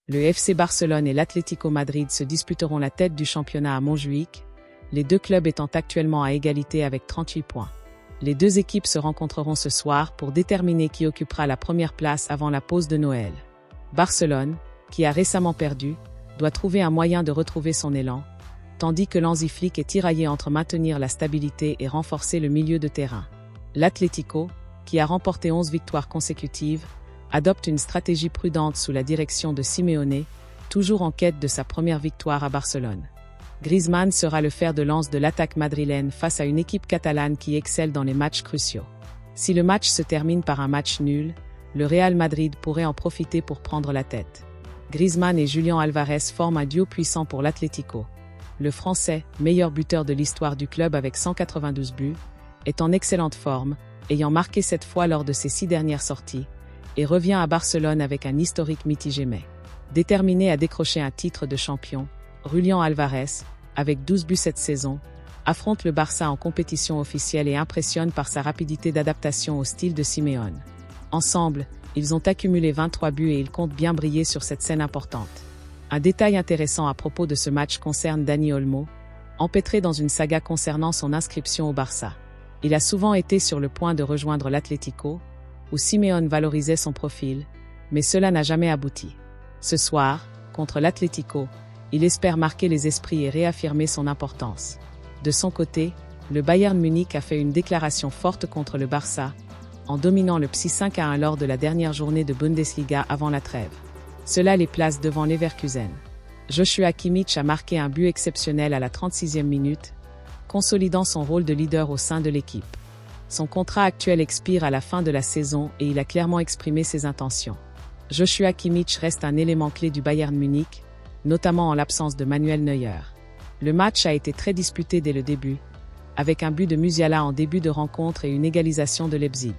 Le FC Barcelone et l'Atlético Madrid se disputeront la tête du championnat à Montjuïc, les deux clubs étant actuellement à égalité avec 38 points. Les deux équipes se rencontreront ce soir pour déterminer qui occupera la première place avant la pause de Noël. Barcelone, qui a récemment perdu, doit trouver un moyen de retrouver son élan, tandis que l'Hansi Flick est tiraillé entre maintenir la stabilité et renforcer le milieu de terrain. L'Atlético, qui a remporté 11 victoires consécutives, adopte une stratégie prudente sous la direction de Simeone, toujours en quête de sa première victoire à Barcelone. Griezmann sera le fer de lance de l'attaque madrilène face à une équipe catalane qui excelle dans les matchs cruciaux. Si le match se termine par un match nul, le Real Madrid pourrait en profiter pour prendre la tête. Griezmann et Julián Álvarez forment un duo puissant pour l'Atlético. Le Français, meilleur buteur de l'histoire du club avec 192 buts, est en excellente forme, ayant marqué 7 fois lors de ses 6 dernières sorties, et revient à Barcelone avec un historique mitigé mais déterminé à décrocher un titre de champion. Julián Álvarez, avec 12 buts cette saison, affronte le Barça en compétition officielle et impressionne par sa rapidité d'adaptation au style de Simeone. Ensemble, ils ont accumulé 23 buts et ils comptent bien briller sur cette scène importante. Un détail intéressant à propos de ce match concerne Dani Olmo, empêtré dans une saga concernant son inscription au Barça. Il a souvent été sur le point de rejoindre l'Atlético, où Simeone valorisait son profil, mais cela n'a jamais abouti. Ce soir, contre l'Atlético, il espère marquer les esprits et réaffirmer son importance. De son côté, le Bayern Munich a fait une déclaration forte contre le Barça, en dominant le PSI 5-1 lors de la dernière journée de Bundesliga avant la trêve. Cela les place devant Leverkusen. Joshua Kimmich a marqué un but exceptionnel à la 36e minute, consolidant son rôle de leader au sein de l'équipe. Son contrat actuel expire à la fin de la saison et il a clairement exprimé ses intentions. Joshua Kimmich reste un élément clé du Bayern Munich, notamment en l'absence de Manuel Neuer. Le match a été très disputé dès le début, avec un but de Musiala en début de rencontre et une égalisation de Leipzig.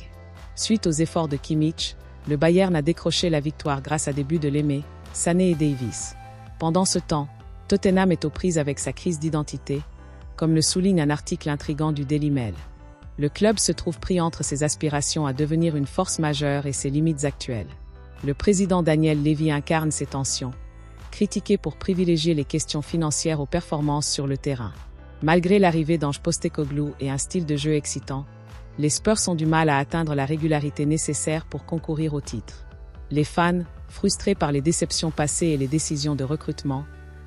Suite aux efforts de Kimmich, le Bayern a décroché la victoire grâce à des buts de Lemay, Sané et Davies. Pendant ce temps, Tottenham est aux prises avec sa crise d'identité, comme le souligne un article intrigant du Daily Mail. Le club se trouve pris entre ses aspirations à devenir une force majeure et ses limites actuelles. Le président Daniel Levy incarne ces tensions, critiqué pour privilégier les questions financières aux performances sur le terrain. Malgré l'arrivée d'Ange Postecoglou et un style de jeu excitant, les Spurs ont du mal à atteindre la régularité nécessaire pour concourir au titre. Les fans, frustrés par les déceptions passées et les décisions de recrutement,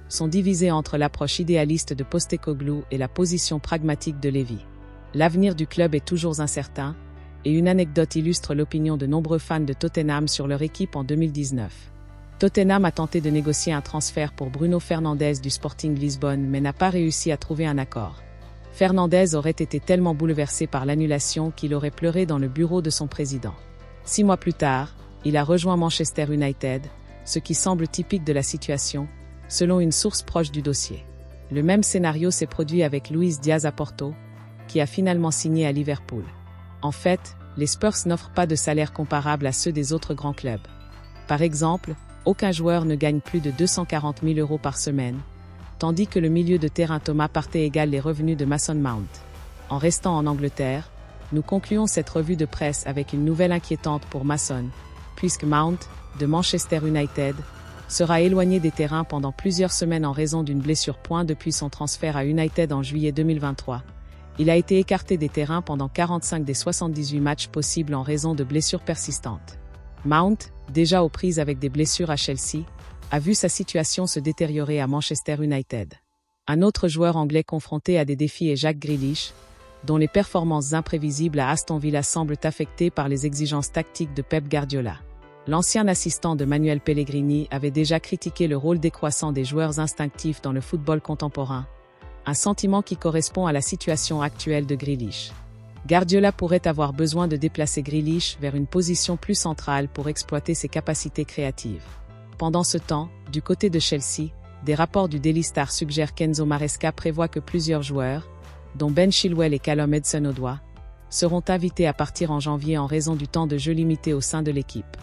sont divisés entre l'approche idéaliste de Postecoglou et la position pragmatique de Levy. L'avenir du club est toujours incertain, et une anecdote illustre l'opinion de nombreux fans de Tottenham sur leur équipe en 2019. Tottenham a tenté de négocier un transfert pour Bruno Fernandes du Sporting Lisbonne mais n'a pas réussi à trouver un accord. Fernandes aurait été tellement bouleversé par l'annulation qu'il aurait pleuré dans le bureau de son président. 6 mois plus tard, il a rejoint Manchester United, ce qui semble typique de la situation, selon une source proche du dossier. Le même scénario s'est produit avec Luis Diaz à Porto, qui a finalement signé à Liverpool. En fait, les Spurs n'offrent pas de salaire comparable à ceux des autres grands clubs. Par exemple, aucun joueur ne gagne plus de 240 000 € par semaine, tandis que le milieu de terrain Thomas Partey égale les revenus de Mason Mount. En restant en Angleterre, nous concluons cette revue de presse avec une nouvelle inquiétante pour Mason, puisque Mount, de Manchester United, sera éloigné des terrains pendant plusieurs semaines en raison d'une blessure pointe depuis son transfert à United en juillet 2023. Il a été écarté des terrains pendant 45 des 78 matchs possibles en raison de blessures persistantes. Mount, déjà aux prises avec des blessures à Chelsea, a vu sa situation se détériorer à Manchester United. Un autre joueur anglais confronté à des défis est Jack Grealish, dont les performances imprévisibles à Aston Villa semblent affectées par les exigences tactiques de Pep Guardiola. L'ancien assistant de Manuel Pellegrini avait déjà critiqué le rôle décroissant des joueurs instinctifs dans le football contemporain, un sentiment qui correspond à la situation actuelle de Grealish. Guardiola pourrait avoir besoin de déplacer Grealish vers une position plus centrale pour exploiter ses capacités créatives. Pendant ce temps, du côté de Chelsea, des rapports du Daily Star suggèrent qu'Enzo Maresca prévoit que plusieurs joueurs, dont Ben Chilwell et Callum Hudson-Odoi, seront invités à partir en janvier en raison du temps de jeu limité au sein de l'équipe.